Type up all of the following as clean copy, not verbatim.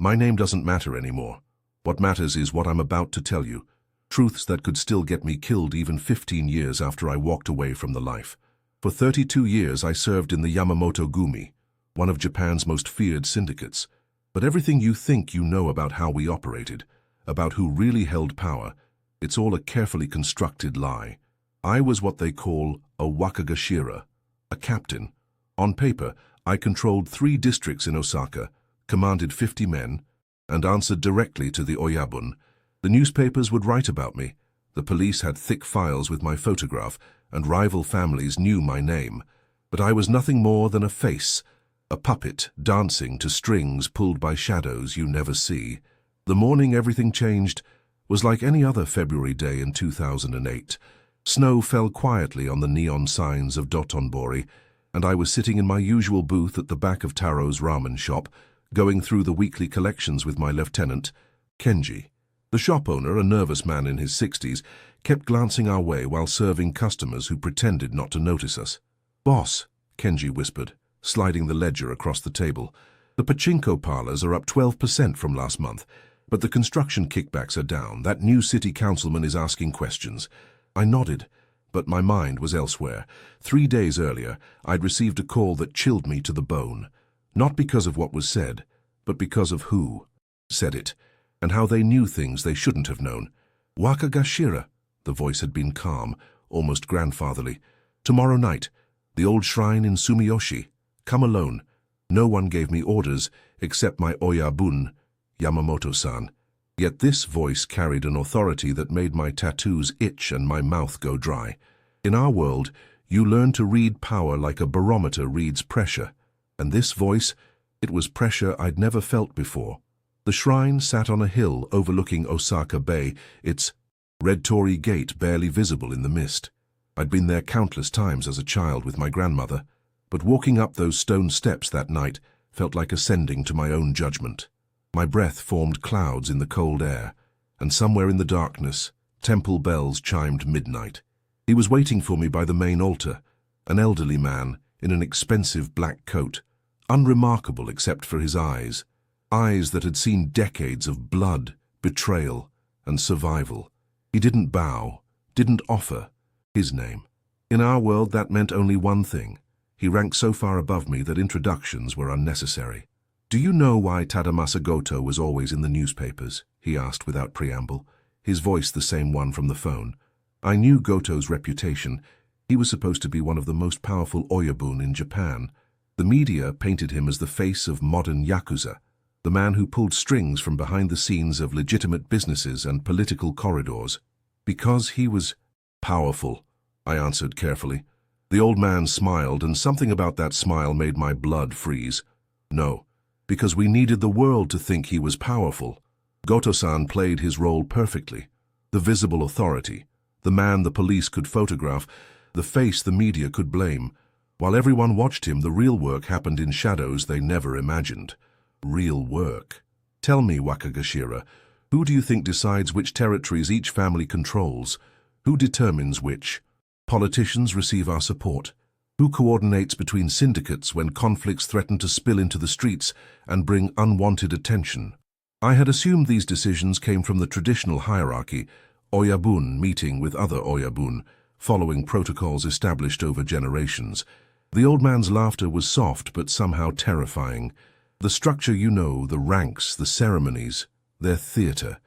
My name doesn't matter anymore. What matters is what I'm about to tell you. Truths that could still get me killed even 15 years after I walked away from the life. For 32 years I served in the Yamamoto Gumi, one of Japan's most feared syndicates. But everything you think you know about how we operated, about who really held power, it's all a carefully constructed lie. I was what they call a wakagashira, a captain. On paper, I controlled 3 districts in Osaka, commanded 50 men, and answered directly to the oyabun. The newspapers would write about me. The police had thick files with my photograph, and rival families knew my name. But I was nothing more than a face, a puppet dancing to strings pulled by shadows you never see. The morning everything changed was like any other February day in 2008. Snow fell quietly on the neon signs of Dotonbori, and I was sitting in my usual booth at the back of Taro's ramen shop, going through the weekly collections with my lieutenant, Kenji. The shop owner, a nervous man in his 60s, kept glancing our way while serving customers who pretended not to notice us. "Boss," Kenji whispered, sliding the ledger across the table. "The pachinko parlors are up 12% from last month, but the construction kickbacks are down. That new city councilman is asking questions." I nodded, but my mind was elsewhere. 3 days earlier, I'd received a call that chilled me to the bone. Not because of what was said, but because of who said it, and how they knew things they shouldn't have known. "Wakagashira," the voice had been calm, almost grandfatherly. "Tomorrow night, the old shrine in Sumiyoshi. Come alone." No one gave me orders except my oyabun, Yamamoto-san. Yet this voice carried an authority that made my tattoos itch and my mouth go dry. In our world, you learn to read power like a barometer reads pressure. And this voice, it was pressure I'd never felt before. The shrine sat on a hill overlooking Osaka Bay, its red torii gate barely visible in the mist. I'd been there countless times as a child with my grandmother, but walking up those stone steps that night felt like ascending to my own judgment. My breath formed clouds in the cold air, and somewhere in the darkness, temple bells chimed midnight. He was waiting for me by the main altar, an elderly man in an expensive black coat, unremarkable except for his eyes that had seen decades of blood, betrayal, and survival. He didn't bow, didn't offer his name. In our world, that meant only one thing. He ranked so far above me that introductions were unnecessary. "Do you know why Tadamasa Goto was always in the newspapers?" he asked without preamble, his voice the same one from the phone. I knew Goto's reputation. He was supposed to be one of the most powerful oyabun in Japan. The media painted him as the face of modern Yakuza, the man who pulled strings from behind the scenes of legitimate businesses and political corridors. "Because he was powerful," I answered carefully. The old man smiled, and something about that smile made my blood freeze. "No, because we needed the world to think he was powerful." Goto-san played his role perfectly. The visible authority, the man the police could photograph, the face the media could blame. While everyone watched him, the real work happened in shadows they never imagined. Real work. "Tell me, Wakagashira, who do you think decides which territories each family controls? Who determines which politicians receive our support? Who coordinates between syndicates when conflicts threaten to spill into the streets and bring unwanted attention?" I had assumed these decisions came from the traditional hierarchy, oyabun meeting with other oyabun, following protocols established over generations. The old man's laughter was soft but somehow terrifying. "The structure you know, the ranks, the ceremonies, they're theater.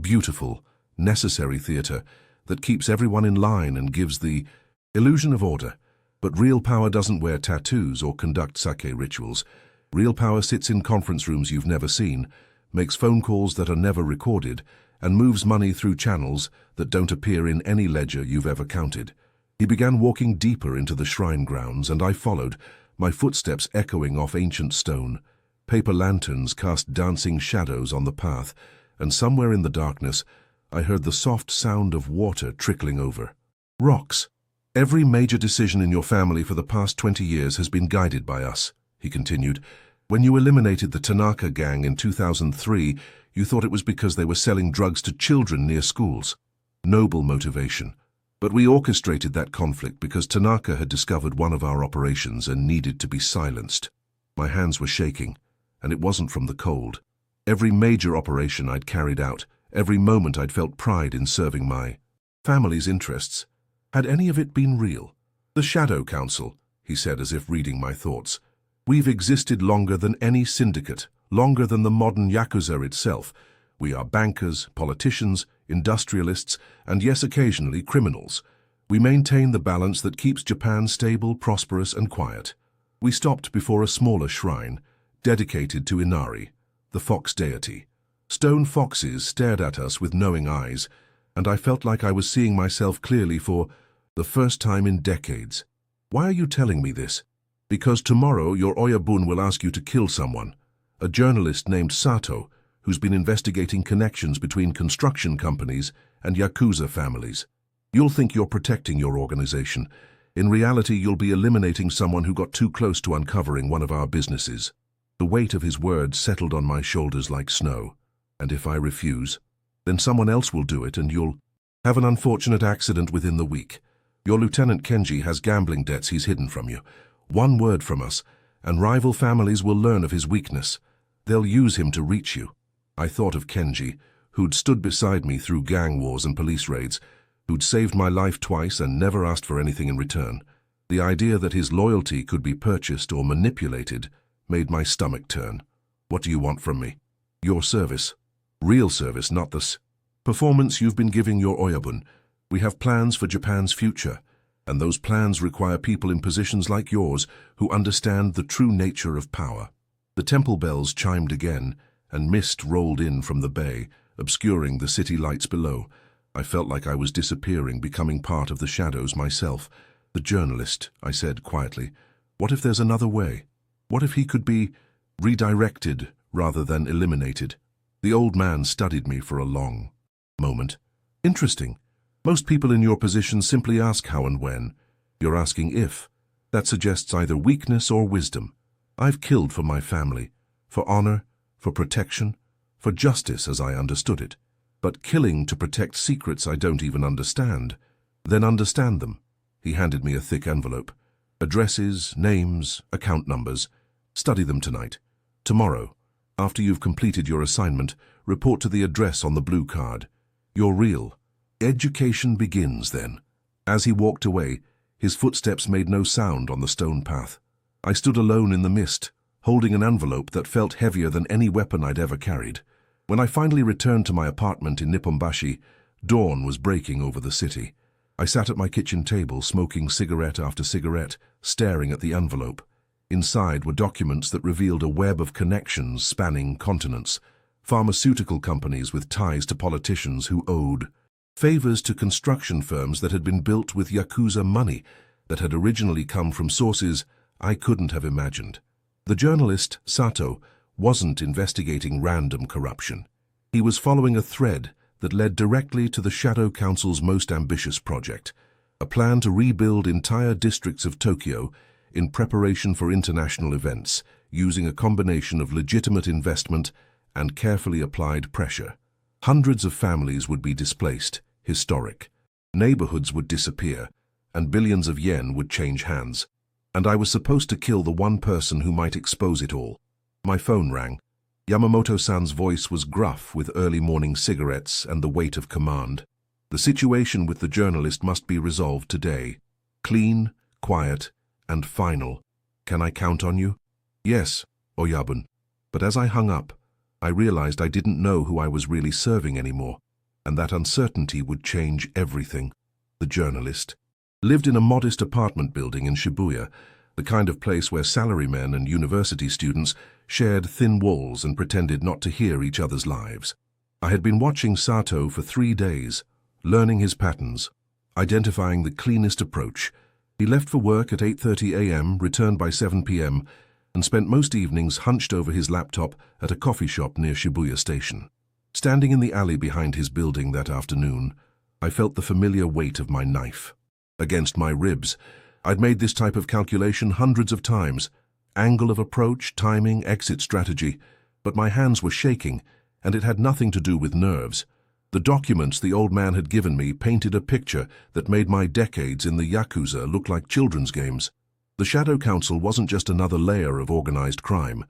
Beautiful, necessary theater that keeps everyone in line and gives the illusion of order. But real power doesn't wear tattoos or conduct sake rituals. Real power sits in conference rooms you've never seen, makes phone calls that are never recorded, and moves money through channels that don't appear in any ledger you've ever counted." He began walking deeper into the shrine grounds, and I followed, my footsteps echoing off ancient stone. Paper lanterns cast dancing shadows on the path, and somewhere in the darkness, I heard the soft sound of water trickling over. "Rocks. Every major decision in your family for the past 20 years has been guided by us," he continued. "When you eliminated the Tanaka gang in 2003, you thought it was because they were selling drugs to children near schools. Noble motivation. But we orchestrated that conflict because Tanaka had discovered one of our operations and needed to be silenced." My hands were shaking, and it wasn't from the cold. Every major operation I'd carried out, every moment I'd felt pride in serving my family's interests. Had any of it been real? The Shadow Council, he said as if reading my thoughts. We've existed longer than any syndicate, longer than the modern Yakuza itself. We are bankers, politicians, industrialists, and yes, occasionally criminals. We maintain the balance that keeps Japan stable, prosperous, and quiet. We stopped before a smaller shrine, dedicated to Inari, the fox deity. Stone foxes stared at us with knowing eyes, and I felt like I was seeing myself clearly for the first time in decades. Why are you telling me this? Because tomorrow your Oyabun will ask you to kill someone, a journalist named Sato, who's been investigating connections between construction companies and Yakuza families. You'll think you're protecting your organization. In reality, you'll be eliminating someone who got too close to uncovering one of our businesses. The weight of his words settled on my shoulders like snow. And if I refuse, then someone else will do it and you'll have an unfortunate accident within the week. Your Lieutenant Kenji has gambling debts he's hidden from you. One word from us, and rival families will learn of his weakness. They'll use him to reach you. I thought of Kenji, who'd stood beside me through gang wars and police raids, who'd saved my life twice and never asked for anything in return. The idea that his loyalty could be purchased or manipulated made my stomach turn. What do you want from me? Your service. Real service, not this performance you've been giving your Oyabun. We have plans for Japan's future, and those plans require people in positions like yours who understand the true nature of power. The temple bells chimed again, and mist rolled in from the bay, obscuring the city lights below. I felt like I was disappearing, becoming part of the shadows myself. The journalist, I said quietly. What if there's another way? What if he could be redirected rather than eliminated? The old man studied me for a long moment. Interesting. Most people in your position simply ask how and when. You're asking if. That suggests either weakness or wisdom. I've killed for my family, for honor, for protection, for justice as I understood it. But killing to protect secrets I don't even understand. Then understand them. He handed me a thick envelope. Addresses, names, account numbers. Study them tonight. Tomorrow, after you've completed your assignment, report to the address on the blue card. You're real. Education begins then. As he walked away, his footsteps made no sound on the stone path. I stood alone in the mist, holding an envelope that felt heavier than any weapon I'd ever carried. When I finally returned to my apartment in Nipponbashi, dawn was breaking over the city. I sat at my kitchen table, smoking cigarette after cigarette, staring at the envelope. Inside were documents that revealed a web of connections spanning continents, pharmaceutical companies with ties to politicians who owed favors to construction firms that had been built with Yakuza money that had originally come from sources I couldn't have imagined. The journalist, Sato, wasn't investigating random corruption. He was following a thread that led directly to the Shadow Council's most ambitious project, a plan to rebuild entire districts of Tokyo in preparation for international events, using a combination of legitimate investment and carefully applied pressure. Hundreds of families would be displaced, historic. Neighborhoods would disappear, and billions of yen would change hands. And I was supposed to kill the one person who might expose it all. My phone rang. Yamamoto-san's voice was gruff with early morning cigarettes and the weight of command. The situation with the journalist must be resolved today. Clean, quiet, and final. Can I count on you? Yes, Oyabun. But as I hung up, I realized I didn't know who I was really serving anymore, and that uncertainty would change everything. The journalist lived in a modest apartment building in Shibuya, the kind of place where salarymen and university students shared thin walls and pretended not to hear each other's lives. I had been watching Sato for 3 days, learning his patterns, identifying the cleanest approach. He left for work at 8:30 a.m., returned by 7 p.m., and spent most evenings hunched over his laptop at a coffee shop near Shibuya Station. Standing in the alley behind his building that afternoon, I felt the familiar weight of my knife against my ribs. I'd made this type of calculation hundreds of times, angle of approach, timing, exit strategy, but my hands were shaking, and it had nothing to do with nerves. The documents the old man had given me painted a picture that made my decades in the Yakuza look like children's games. The Shadow Council wasn't just another layer of organized crime.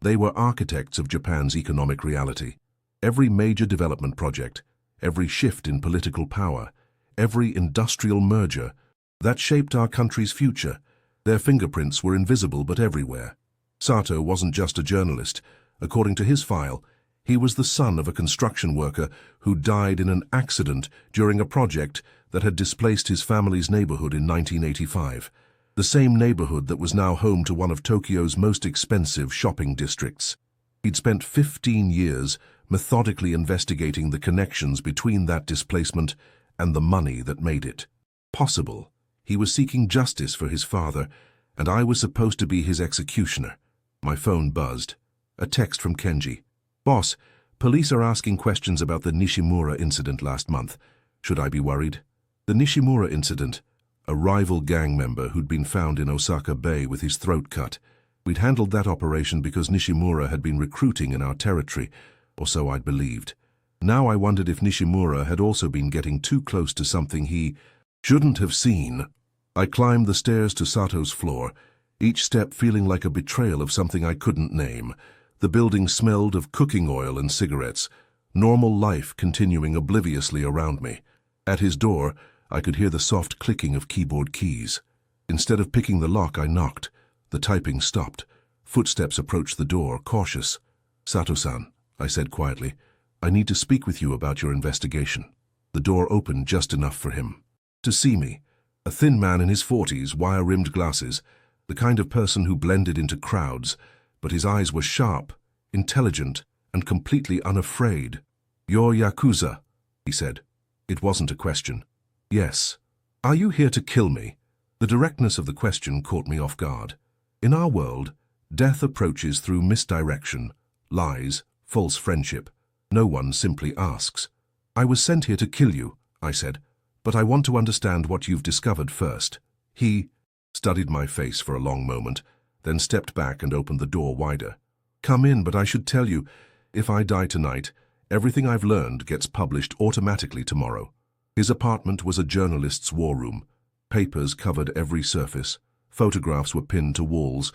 They were architects of Japan's economic reality. Every major development project, every shift in political power, every industrial merger that shaped our country's future, their fingerprints were invisible but everywhere. Sato wasn't just a journalist. According to his file, he was the son of a construction worker who died in an accident during a project that had displaced his family's neighborhood in 1985, the same neighborhood that was now home to one of Tokyo's most expensive shopping districts. He'd spent 15 years methodically investigating the connections between that displacement and the money that made it possible. He was seeking justice for his father, and I was supposed to be his executioner. My phone buzzed. A text from Kenji. "Boss, police are asking questions about the Nishimura incident last month. Should I be worried?" The Nishimura incident, a rival gang member who'd been found in Osaka Bay with his throat cut. We'd handled that operation because Nishimura had been recruiting in our territory, or so I'd believed. Now I wondered if Nishimura had also been getting too close to something he shouldn't have seen. I climbed the stairs to Sato's floor, each step feeling like a betrayal of something I couldn't name. The building smelled of cooking oil and cigarettes, normal life continuing obliviously around me. At his door, I could hear the soft clicking of keyboard keys. Instead of picking the lock, I knocked. The typing stopped. Footsteps approached the door, cautious. "Sato-san," I said quietly, "I need to speak with you about your investigation." The door opened just enough for him to see me. A thin man in his 40s, wire-rimmed glasses, the kind of person who blended into crowds, but his eyes were sharp, intelligent, and completely unafraid. "You're Yakuza," he said. It wasn't a question. "Yes." "Are you here to kill me?" The directness of the question caught me off guard. In our world, death approaches through misdirection, lies, false friendship. No one simply asks. "I was sent here to kill you," I said, "but I want to understand what you've discovered first." He studied my face for a long moment, then stepped back and opened the door wider. "Come in, but I should tell you, if I die tonight, everything I've learned gets published automatically tomorrow." His apartment was a journalist's war room. Papers covered every surface. Photographs were pinned to walls.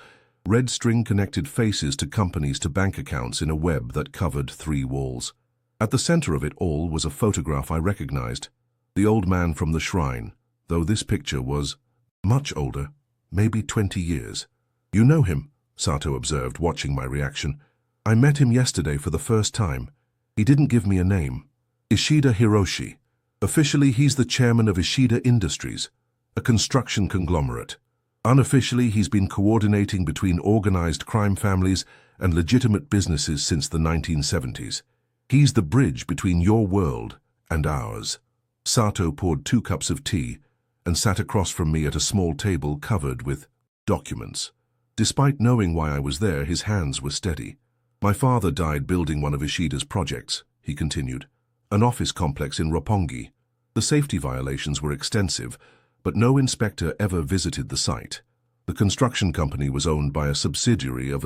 Red string connected faces to companies to bank accounts in a web that covered 3 walls. At the center of it all was a photograph I recognized. The old man from the shrine, though this picture was much older, maybe 20 years. "You know him," Sato observed, watching my reaction. "I met him yesterday for the first time. He didn't give me a name." "Ishida Hiroshi. Officially, he's the chairman of Ishida Industries, a construction conglomerate. Unofficially, he's been coordinating between organized crime families and legitimate businesses since the 1970s. He's the bridge between your world and ours." Sato poured 2 cups of tea and sat across from me at a small table covered with documents. Despite knowing why I was there, his hands were steady. "My father died building one of Ishida's projects," he continued, "an office complex in Roppongi. The safety violations were extensive, but no inspector ever visited the site. The construction company was owned by a subsidiary of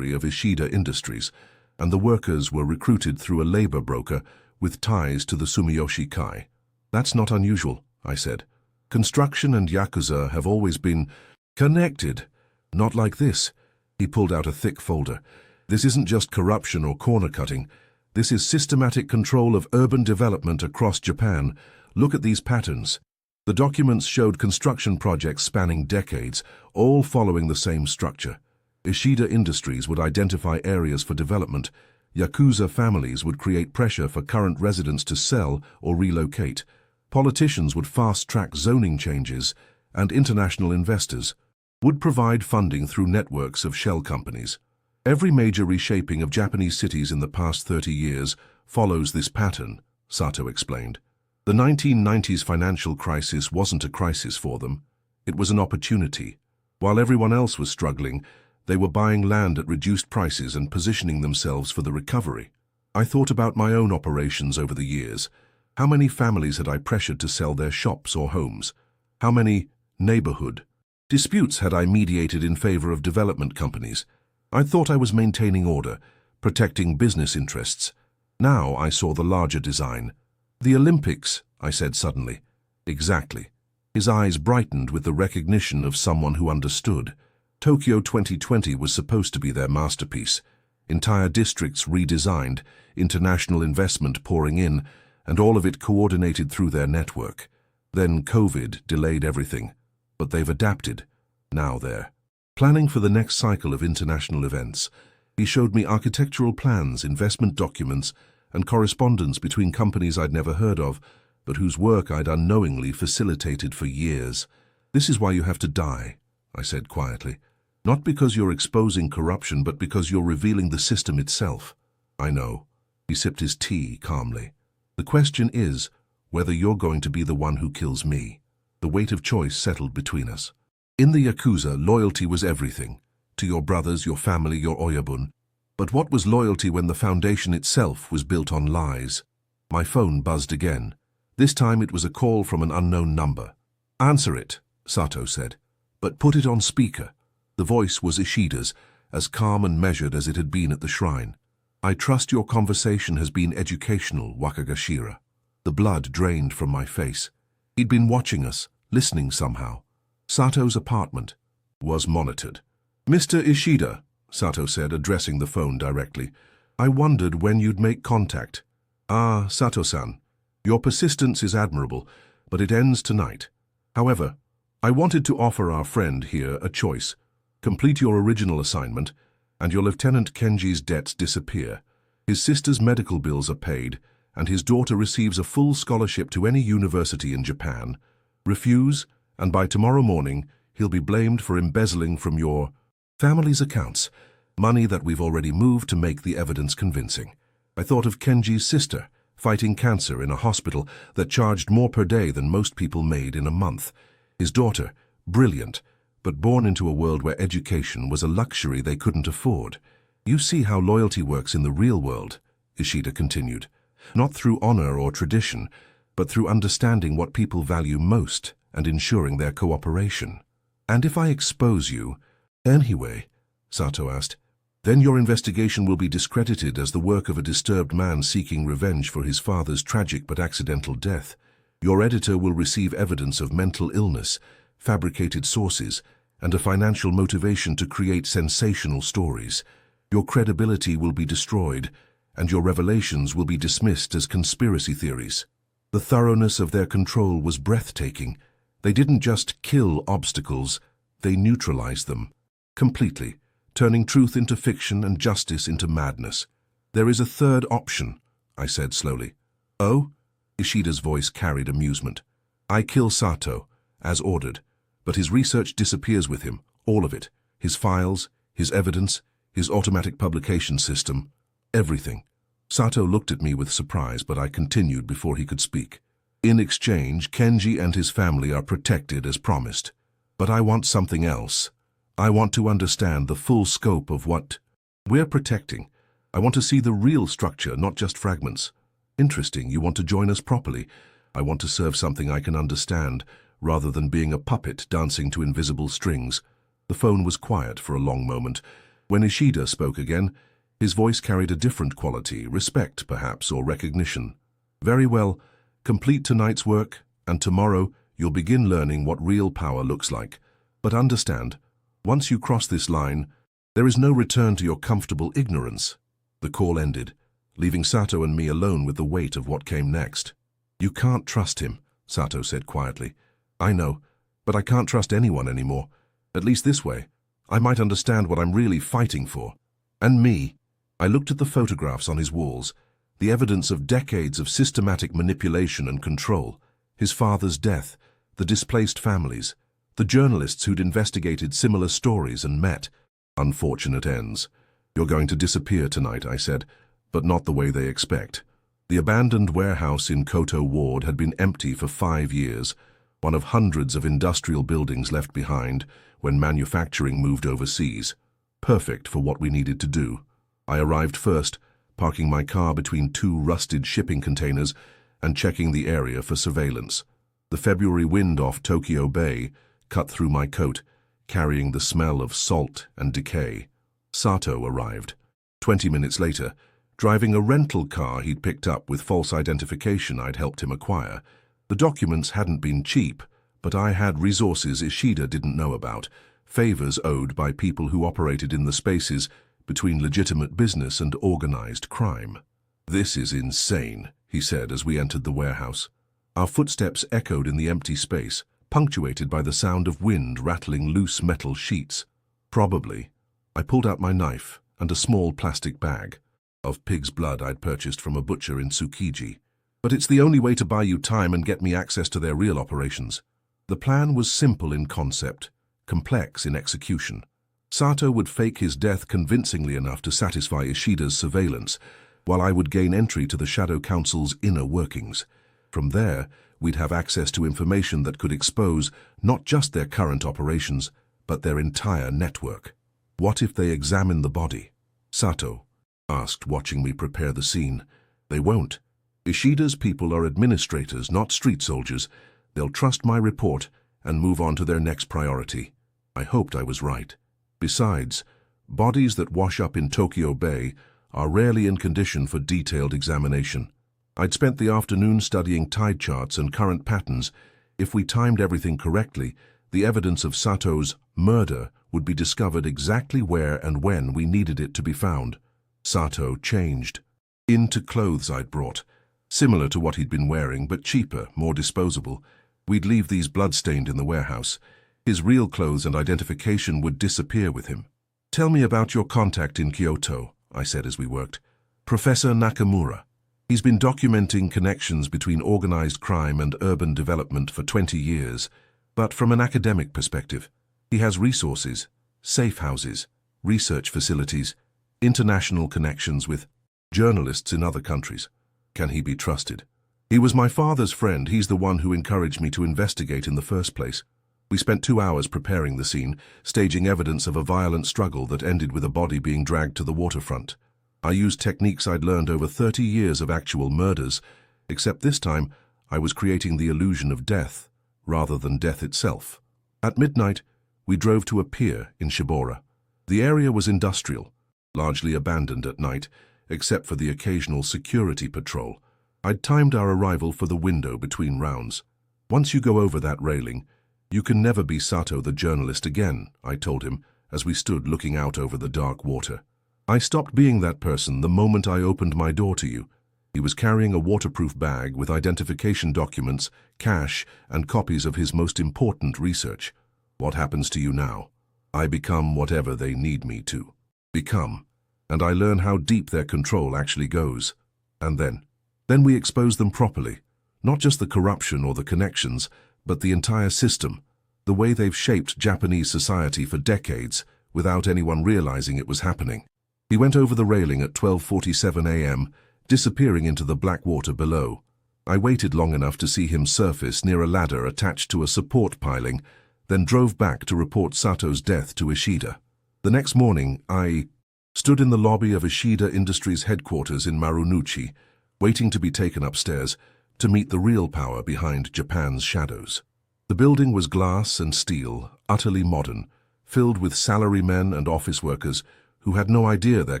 Ishida Industries, and the workers were recruited through a labor broker with ties to the Sumiyoshi Kai." "That's not unusual," I said. "Construction and Yakuza have always been connected. Not like this." He pulled out a thick folder. "This isn't just corruption or corner cutting. This is systematic control of urban development across Japan. Look at these patterns." The documents showed construction projects spanning decades, all following the same structure. Ishida Industries would identify areas for development. Yakuza families would create pressure for current residents to sell or relocate. Politicians would fast-track zoning changes, and international investors would provide funding through networks of shell companies. Every major reshaping of Japanese cities in the past 30 years follows this pattern, Sato explained. The 1990s financial crisis wasn't a crisis for them. It was an opportunity. While everyone else was struggling, they were buying land at reduced prices and positioning themselves for the recovery. I thought about my own operations over the years. How many families had I pressured to sell their shops or homes? How many neighborhood disputes had I mediated in favor of development companies? I thought I was maintaining order, protecting business interests. Now I saw the larger design. "The Olympics," I said suddenly. "Exactly." His eyes brightened with the recognition of someone who understood. Tokyo 2020 was supposed to be their masterpiece. Entire districts redesigned, international investment pouring in, and all of it coordinated through their network. Then COVID delayed everything, but they've adapted. Now they're planning for the next cycle of international events. He showed me architectural plans, investment documents, and correspondence between companies I'd never heard of, but whose work I'd unknowingly facilitated for years. "This is why you have to die," I said quietly. "Not because you're exposing corruption, but because you're revealing the system itself." "I know." He sipped his tea calmly. "The question is whether you're going to be the one who kills me." The weight of choice settled between us. In the Yakuza, loyalty was everything. To your brothers, your family, your oyabun. But what was loyalty when the foundation itself was built on lies? My phone buzzed again. This time it was a call from an unknown number. "Answer it," Sato said, "but put it on speaker." The voice was Ishida's, as calm and measured as it had been at the shrine. "I trust your conversation has been educational, Wakagashira." The blood drained from my face. He'd been watching us, listening somehow. Sato's apartment was monitored. "Mr. Ishida," Sato said, addressing the phone directly, "I wondered when you'd make contact." "Ah, Sato-san, your persistence is admirable, but it ends tonight. However, I wanted to offer our friend here a choice. Complete your original assignment, and your Lieutenant Kenji's debts disappear. His sister's medical bills are paid, and his daughter receives a full scholarship to any university in Japan. Refuse, and by tomorrow morning, he'll be blamed for embezzling from your family's accounts, money that we've already moved to make the evidence convincing." I thought of Kenji's sister, fighting cancer in a hospital that charged more per day than most people made in a month. His daughter, brilliant, but born into a world where education was a luxury they couldn't afford. "You see how loyalty works in the real world," Ishida continued. "Not through honor or tradition, but through understanding what people value most and ensuring their cooperation. And if I expose you—" "Anyway," Sato asked, "then your investigation will be discredited as the work of a disturbed man seeking revenge for his father's tragic but accidental death. Your editor will receive evidence of mental illness, fabricated sources, and a financial motivation to create sensational stories. Your credibility will be destroyed, and your revelations will be dismissed as conspiracy theories." The thoroughness of their control was breathtaking. They didn't just kill obstacles, they neutralized them. Completely, turning truth into fiction and justice into madness. "There is a third option," I said slowly. "Oh?" Ishida's voice carried amusement. "I kill Sato, as ordered, but his research disappears with him, all of it. His files, his evidence, his automatic publication system, everything." Sato looked at me with surprise, but I continued before he could speak. "In exchange, Kenji and his family are protected as promised. But I want something else. I want to understand the full scope of what we're protecting. I want to see the real structure, not just fragments." "Interesting, you want to join us properly. I want to serve something I can understand, rather than being a puppet dancing to invisible strings." The phone was quiet for a long moment. When Ishida spoke again, his voice carried a different quality, respect perhaps, or recognition. "Very well, complete tonight's work, and tomorrow you'll begin learning what real power looks like. But understand, once you cross this line, there is no return to your comfortable ignorance." The call ended, leaving Sato and me alone with the weight of what came next. "You can't trust him," Sato said quietly. "I know, but I can't trust anyone anymore. At least this way, I might understand what I'm really fighting for. And me." I looked at the photographs on his walls, the evidence of decades of systematic manipulation and control, his father's death, the displaced families, the journalists who'd investigated similar stories and met unfortunate ends. "You're going to disappear tonight," I said, "but not the way they expect." The abandoned warehouse in Koto Ward had been empty for 5 years, one of hundreds of industrial buildings left behind when manufacturing moved overseas. Perfect for what we needed to do. I arrived first, parking my car between 2 rusted shipping containers and checking the area for surveillance. The February wind off Tokyo Bay cut through my coat, carrying the smell of salt and decay. Sato arrived. 20 minutes later, driving a rental car he'd picked up with false identification I'd helped him acquire. The documents hadn't been cheap, but I had resources Ishida didn't know about. favors owed by people who operated in the spaces between legitimate business and organized crime. "This is insane," he said as we entered the warehouse. Our footsteps echoed in the empty space, punctuated by the sound of wind rattling loose metal sheets. "Probably." I pulled out my knife and a small plastic bag of pig's blood I'd purchased from a butcher in Tsukiji. "But it's the only way to buy you time and get me access to their real operations." The plan was simple in concept, complex in execution. Sato would fake his death convincingly enough to satisfy Ishida's surveillance, while I would gain entry to the Shadow Council's inner workings. From there, we'd have access to information that could expose not just their current operations, but their entire network. "What if they examine the body?" Sato asked, watching me prepare the scene. "They won't. Ishida's people are administrators, not street soldiers. They'll trust my report and move on to their next priority." I hoped I was right. Besides, bodies that wash up in Tokyo Bay are rarely in condition for detailed examination. I'd spent the afternoon studying tide charts and current patterns. If we timed everything correctly, the evidence of Sato's murder would be discovered exactly where and when we needed it to be found. Sato changed into clothes I'd brought, similar to what he'd been wearing, but cheaper, more disposable. We'd leave these blood-stained in the warehouse. His real clothes and identification would disappear with him. "Tell me about your contact in Kyoto," I said as we worked. "Professor Nakamura. He's been documenting connections between organized crime and urban development for 20 years, but from an academic perspective. He has resources, safe houses, research facilities, international connections with journalists in other countries. Can he be trusted?" "He was my father's friend. He's the one who encouraged me to investigate in the first place." We spent 2 hours preparing the scene, staging evidence of a violent struggle that ended with a body being dragged to the waterfront. I used techniques I'd learned over 30 years of actual murders, except this time I was creating the illusion of death, rather than death itself. At midnight, we drove to a pier in Shibora. The area was industrial, largely abandoned at night, except for the occasional security patrol. I'd timed our arrival for the window between rounds. "Once you go over that railing, you can never be Sato the journalist again," I told him as we stood looking out over the dark water. "I stopped being that person the moment I opened my door to you." He was carrying a waterproof bag with identification documents, cash, and copies of his most important research. "What happens to you now?" "I become whatever they need me to become, and I learn how deep their control actually goes. And then we expose them properly, not just the corruption or the connections, but the entire system, the way they've shaped Japanese society for decades without anyone realizing it was happening." He went over the railing at 12:47 a.m., disappearing into the black water below. I waited long enough to see him surface near a ladder attached to a support piling, then drove back to report Sato's death to Ishida. The next morning, I stood in the lobby of Ishida Industries headquarters in Marunouchi, waiting to be taken upstairs to meet the real power behind Japan's shadows. The building was glass and steel, utterly modern, filled with salarymen and office workers who had no idea their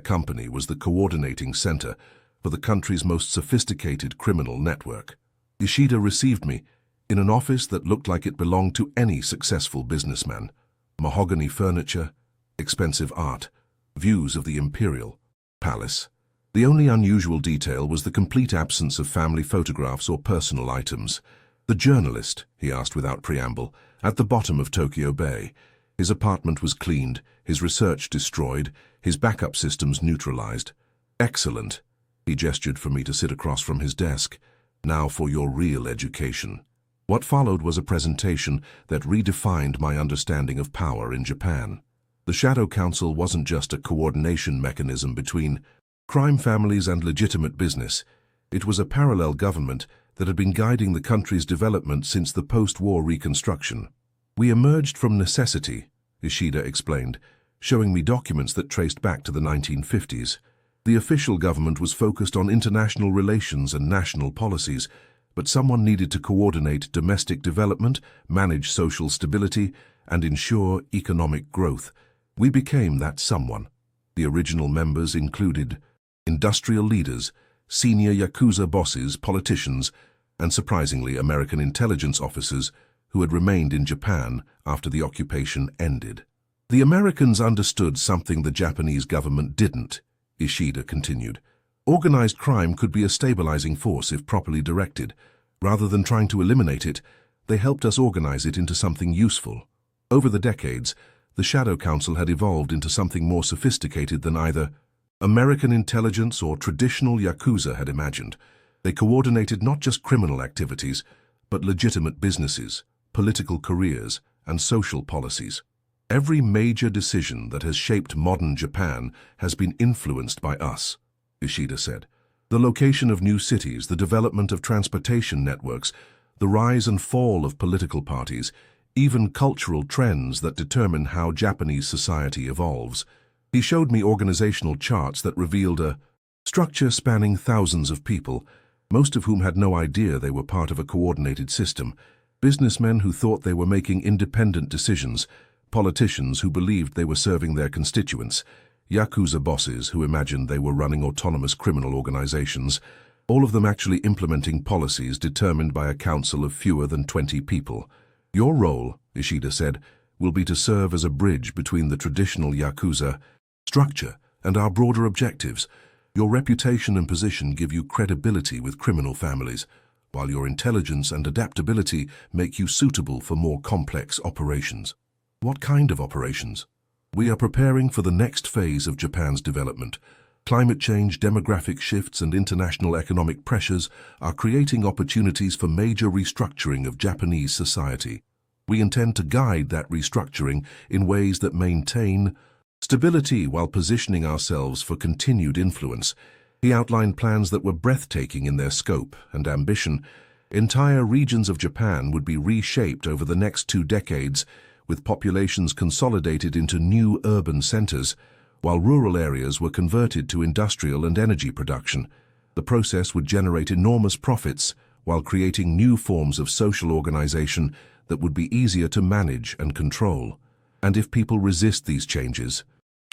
company was the coordinating center for the country's most sophisticated criminal network. Ishida received me in an office that looked like it belonged to any successful businessman. Mahogany furniture, expensive art, views of the imperial palace. The only unusual detail was the complete absence of family photographs or personal items. "The journalist," he asked without preamble, "at the bottom of Tokyo Bay. His apartment was cleaned, his research destroyed, his backup systems neutralized." "Excellent." He gestured for me to sit across from his desk. "Now for your real education." What followed was a presentation that redefined my understanding of power in Japan. The Shadow Council wasn't just a coordination mechanism between crime families and legitimate business. It was a parallel government that had been guiding the country's development since the post-war reconstruction. "We emerged from necessity," Ishida explained, showing me documents that traced back to the 1950s. The official government was focused on international relations and national policies, but someone needed to coordinate domestic development, manage social stability, and ensure economic growth. We became that someone. The original members included industrial leaders, senior Yakuza bosses, politicians, and surprisingly American intelligence officers who had remained in Japan after the occupation ended. The Americans understood something the Japanese government didn't, Ishida continued. Organized crime could be a stabilizing force if properly directed. Rather than trying to eliminate it, they helped us organize it into something useful. Over the decades, the Shadow Council had evolved into something more sophisticated than either American intelligence or traditional Yakuza had imagined. They coordinated not just criminal activities, but legitimate businesses, political careers, and social policies. Every major decision that has shaped modern Japan has been influenced by us, Ishida said. The location of new cities, the development of transportation networks, the rise and fall of political parties, even cultural trends that determine how Japanese society evolves. He showed me organizational charts that revealed a structure spanning thousands of people, most of whom had no idea they were part of a coordinated system, businessmen who thought they were making independent decisions, politicians who believed they were serving their constituents, Yakuza bosses who imagined they were running autonomous criminal organizations, all of them actually implementing policies determined by a council of fewer than 20 people. Your role, Ishida said, will be to serve as a bridge between the traditional Yakuza structure and our broader objectives. Your reputation and position give you credibility with criminal families, while your intelligence and adaptability make you suitable for more complex operations. What kind of operations? We are preparing for the next phase of Japan's development. Climate change, demographic shifts, and international economic pressures are creating opportunities for major restructuring of Japanese society. We intend to guide that restructuring in ways that maintain stability while positioning ourselves for continued influence. He outlined plans that were breathtaking in their scope and ambition. Entire regions of Japan would be reshaped over the next 2 decades, with populations consolidated into new urban centers, while rural areas were converted to industrial and energy production. The process would generate enormous profits while creating new forms of social organization that would be easier to manage and control. And if people resist these changes?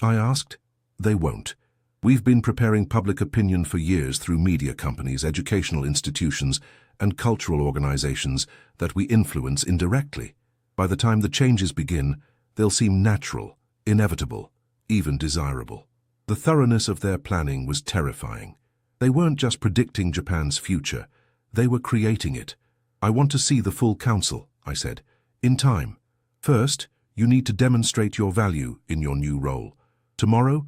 I asked. They won't. We've been preparing public opinion for years through media companies, educational institutions, and cultural organizations that we influence indirectly. By the time the changes begin, they'll seem natural, inevitable, even desirable. The thoroughness of their planning was terrifying. They weren't just predicting Japan's future, they were creating it. I want to see the full council, I said, in time. First, you need to demonstrate your value in your new role. Tomorrow,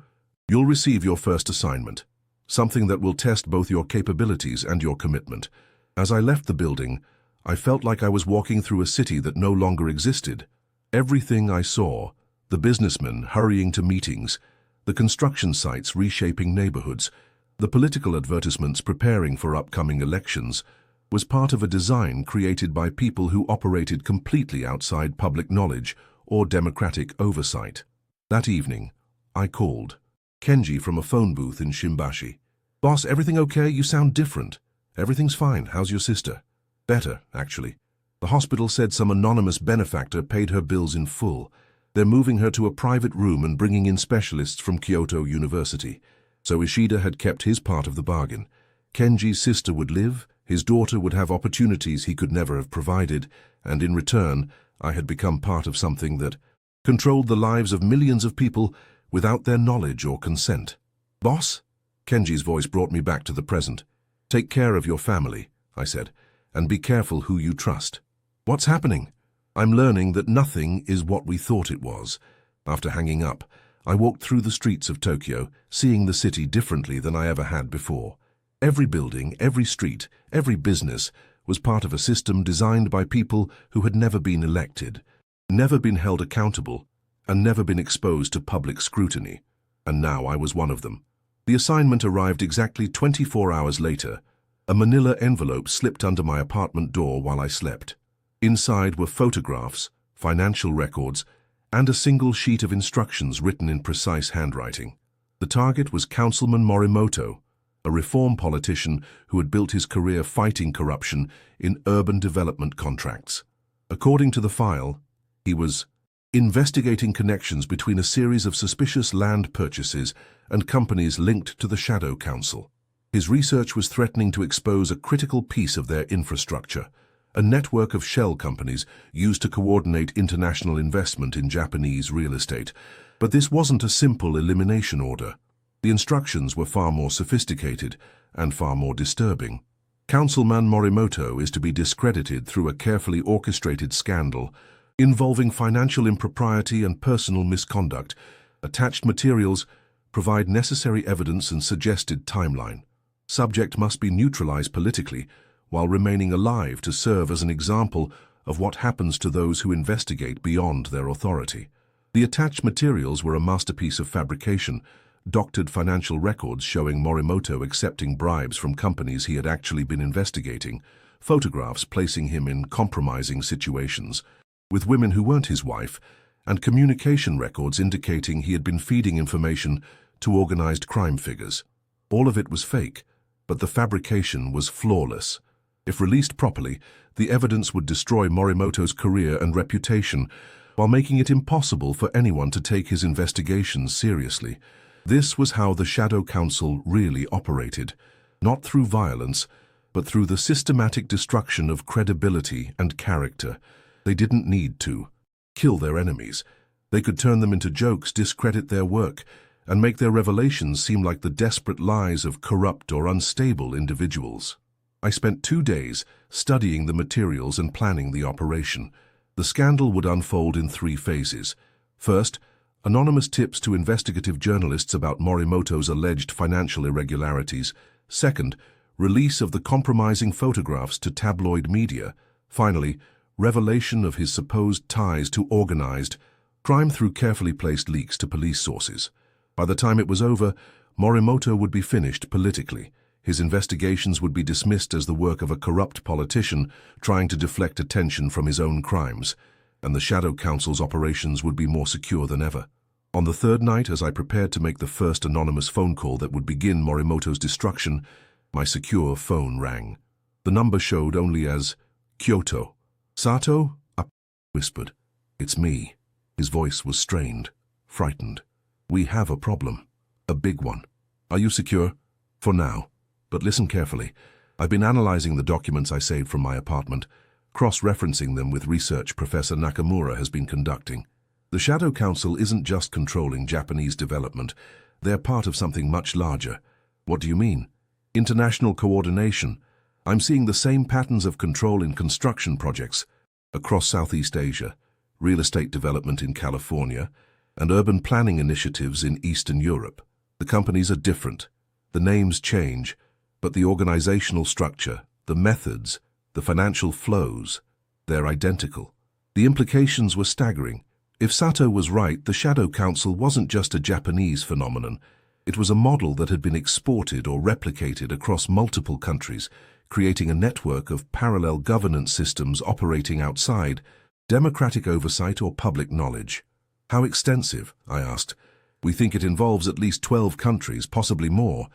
you'll receive your first assignment, something that will test both your capabilities and your commitment. As I left the building, I felt like I was walking through a city that no longer existed. Everything I saw, the businessmen hurrying to meetings, the construction sites reshaping neighborhoods, the political advertisements preparing for upcoming elections, was part of a design created by people who operated completely outside public knowledge or democratic oversight. That evening, I called Kenji from a phone booth in Shimbashi. "Boss, everything okay? You sound different." "Everything's fine. How's your sister?" "Better, actually. The hospital said some anonymous benefactor paid her bills in full. They're moving her to a private room and bringing in specialists from Kyoto University." So Ishida had kept his part of the bargain. Kenji's sister would live, his daughter would have opportunities he could never have provided, and in return, I had become part of something that controlled the lives of millions of people without their knowledge or consent. "Boss?" Kenji's voice brought me back to the present. "Take care of your family," I said, "and be careful who you trust." "What's happening?" "I'm learning that nothing is what we thought it was." After hanging up, I walked through the streets of Tokyo, seeing the city differently than I ever had before. Every building, every street, every business was part of a system designed by people who had never been elected, never been held accountable, and never been exposed to public scrutiny. And now I was one of them. The assignment arrived exactly 24 hours later. A manila envelope slipped under my apartment door while I slept. Inside were photographs, financial records, and a single sheet of instructions written in precise handwriting. The target was Councilman Morimoto, a reform politician who had built his career fighting corruption in urban development contracts. According to the file, he was investigating connections between a series of suspicious land purchases and companies linked to the Shadow Council. His research was threatening to expose a critical piece of their infrastructure, a network of shell companies used to coordinate international investment in Japanese real estate. But this wasn't a simple elimination order. The instructions were far more sophisticated and far more disturbing. Councilman Morimoto is to be discredited through a carefully orchestrated scandal involving financial impropriety and personal misconduct. Attached materials provide necessary evidence and suggested timeline. Subject must be neutralized politically while remaining alive to serve as an example of what happens to those who investigate beyond their authority. The attached materials were a masterpiece of fabrication, doctored financial records showing Morimoto accepting bribes from companies he had actually been investigating, photographs placing him in compromising situations with women who weren't his wife, and communication records indicating he had been feeding information to organized crime figures. All of it was fake, but the fabrication was flawless. If released properly, the evidence would destroy Morimoto's career and reputation while making it impossible for anyone to take his investigations seriously. This was how the Shadow Council really operated, not through violence, but through the systematic destruction of credibility and character. They didn't need to kill their enemies. They could turn them into jokes, discredit their work, and make their revelations seem like the desperate lies of corrupt or unstable individuals. I spent 2 days studying the materials and planning the operation. The scandal would unfold in 3 phases. First, anonymous tips to investigative journalists about Morimoto's alleged financial irregularities. Second, release of the compromising photographs to tabloid media. Finally, revelation of his supposed ties to organized crime through carefully placed leaks to police sources. By the time it was over, Morimoto would be finished politically. His investigations would be dismissed as the work of a corrupt politician trying to deflect attention from his own crimes, and the Shadow Council's operations would be more secure than ever. On the 3rd night, as I prepared to make the first anonymous phone call that would begin Morimoto's destruction, my secure phone rang. The number showed only as Kyoto. "Sato?" I whispered. "It's me." His voice was strained, frightened. "We have a problem. A big one. Are you secure?" "For now. But listen carefully. I've been analyzing the documents I saved from my apartment, cross-referencing them with research Professor Nakamura has been conducting. The Shadow Council isn't just controlling Japanese development. They're part of something much larger." "What do you mean?" "International coordination. I'm seeing the same patterns of control in construction projects across Southeast Asia, real estate development in California, and urban planning initiatives in Eastern Europe. The companies are different. The names change, but the organizational structure, the methods, the financial flows, they're identical." The implications were staggering. If Sato was right, the Shadow Council wasn't just a Japanese phenomenon. It was a model that had been exported or replicated across multiple countries, creating a network of parallel governance systems operating outside democratic oversight or public knowledge. "How extensive?" I asked. "We think it involves at least 12 countries, possibly more.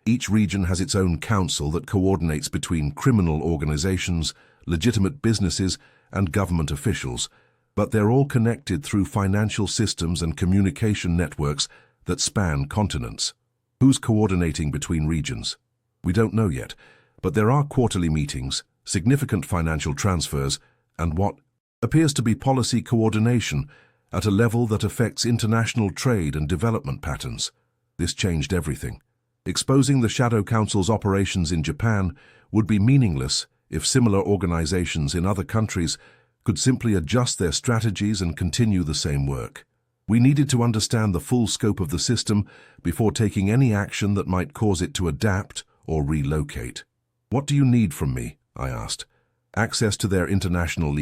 Each region has its own council that coordinates between criminal organizations, legitimate businesses, and government officials, but they're all connected through financial systems and communication networks that span continents." "Who's coordinating between regions?" "We don't know yet, but there are quarterly meetings, significant financial transfers, and what appears to be policy coordination at a level that affects international trade and development patterns." This changed everything. Exposing the Shadow Council's operations in Japan would be meaningless if similar organizations in other countries could simply adjust their strategies and continue the same work. We needed to understand the full scope of the system before taking any action that might cause it to adapt or relocate. "What do you need from me?" I asked. "Access to their international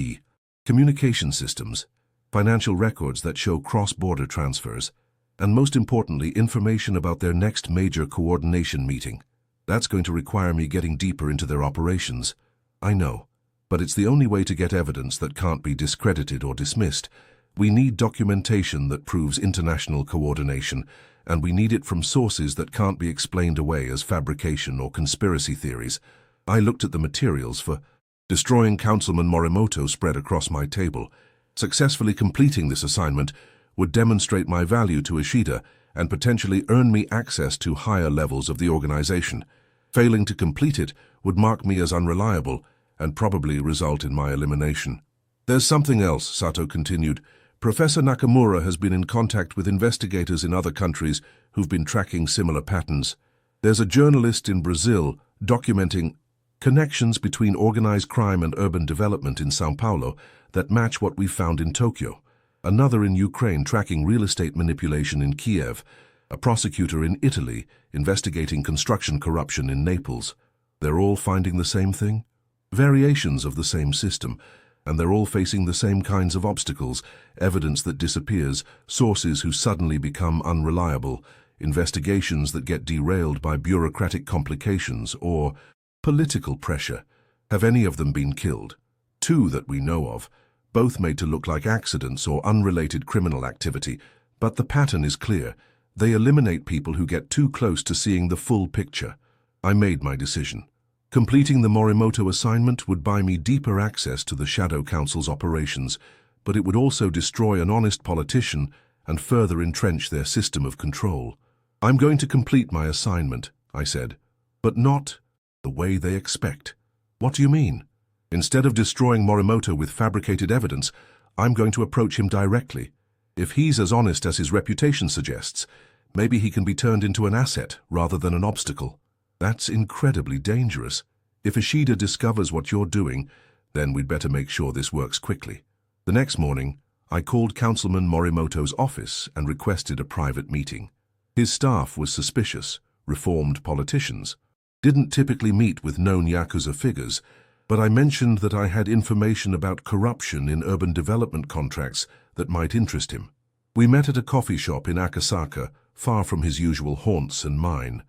communication systems, financial records that show cross-border transfers, and most importantly, information about their next major coordination meeting. That's going to require me getting deeper into their operations." "I know, but it's the only way to get evidence that can't be discredited or dismissed. We need documentation that proves international coordination, and we need it from sources that can't be explained away as fabrication or conspiracy theories." I looked at the materials for destroying Councilman Morimoto spread across my table. Successfully completing this assignment would demonstrate my value to Ishida and potentially earn me access to higher levels of the organization. Failing to complete it would mark me as unreliable and probably result in my elimination. There's something else, Sato continued. Professor Nakamura has been in contact with investigators in other countries who've been tracking similar patterns. There's a journalist in Brazil documenting connections between organized crime and urban development in São Paulo that match what we found in Tokyo. Another in Ukraine tracking real estate manipulation in Kiev. A prosecutor in Italy investigating construction corruption in Naples. They're all finding the same thing? Variations of the same system, and they're all facing the same kinds of obstacles, evidence that disappears, sources who suddenly become unreliable, investigations that get derailed by bureaucratic complications or political pressure. Have any of them been killed? 2 that we know of, both made to look like accidents or unrelated criminal activity, but the pattern is clear. They eliminate people who get too close to seeing the full picture. I made my decision. Completing the Morimoto assignment would buy me deeper access to the Shadow Council's operations, but it would also destroy an honest politician and further entrench their system of control. I'm going to complete my assignment, I said, but not the way they expect. What do you mean? Instead of destroying Morimoto with fabricated evidence, I'm going to approach him directly. If he's as honest as his reputation suggests, maybe he can be turned into an asset rather than an obstacle. That's incredibly dangerous. If Ishida discovers what you're doing, then we'd better make sure this works quickly. The next morning, I called Councilman Morimoto's office and requested a private meeting. His staff was suspicious, reformed politicians, didn't typically meet with known Yakuza figures, but I mentioned that I had information about corruption in urban development contracts that might interest him. We met at a coffee shop in Akasaka, far from his usual haunts and mine.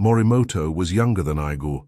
Morimoto was younger than Aigo,